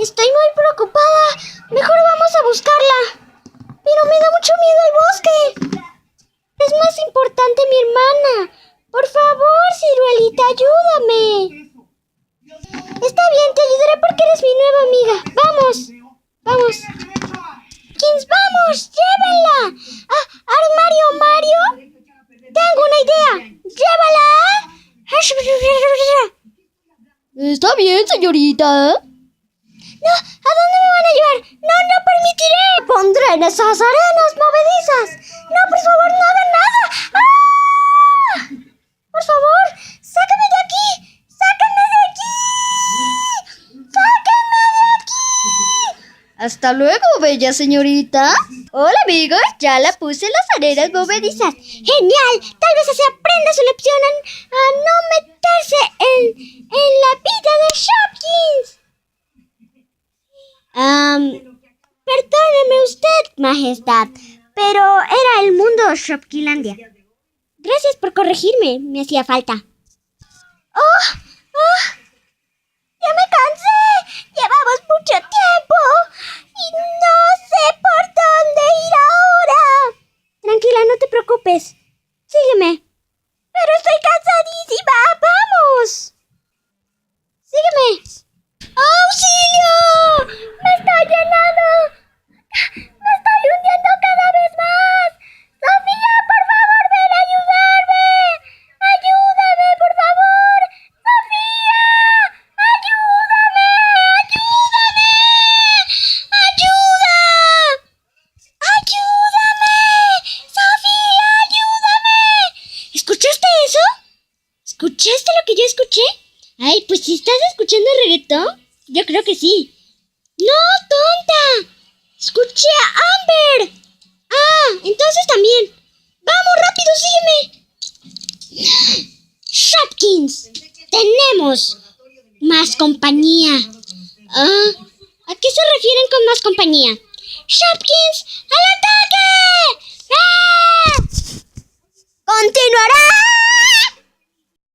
Estoy muy preocupada. Mejor vamos a buscarla. Pero me da mucho miedo el bosque. Es más importante mi hermana. Por favor, ciruelita, ayúdame. Está bien, te ayudaré porque eres mi nueva amiga. Vamos, vamos. Kins, vamos, llévenla. Armario, Mario. Tengo una idea. Llévala. Está bien, señorita. No, ¿a dónde me van a llevar? No, no permitiré. Pondré en esas arenas movedizas. No, por favor, no hagan nada. ¡Ah! Por favor, sáquenme de aquí. Sáquenme de aquí. Sáquenme de aquí. Hasta luego, bella señorita. Hola, amigos. Ya la puse en las arenas movedizas. Genial. Tal vez así aprenda su lección a no meterse en la vida de Shopkins. Perdóneme usted, majestad, pero era el mundo Shopkilandia. Gracias por corregirme, me hacía falta. ¡Ya me cansé! Llevamos mucho tiempo y no sé por dónde ir ahora. Tranquila, no te preocupes. Sígueme. Pero estoy cansadísima. ¡Vamos! Sígueme. ¡Auxilio! ¡Me estoy llenando! ¡Me estoy hundiendo cada vez más! ¡Sofía, por favor, ven a ayudarme! ¡Ayúdame, por favor! ¡Sofía! ¡Ayúdame! ¡Ayúdame! ¡Ayuda! ¡Ayúdame! ¡Sofía, ayúdame! ¿Escuchaste eso? ¿Escuchaste lo que yo escuché? Ay, pues si estás escuchando reggaetón, yo creo que sí. ¡No, tonta! ¡Escuché a Amber! Ah, entonces también. ¡Vamos, rápido, sígueme! ¡Shopkins! ¡Tenemos más compañía! ¿A qué se refieren con más compañía? ¡Shopkins, al ataque! ¡Ah! ¡Continuará!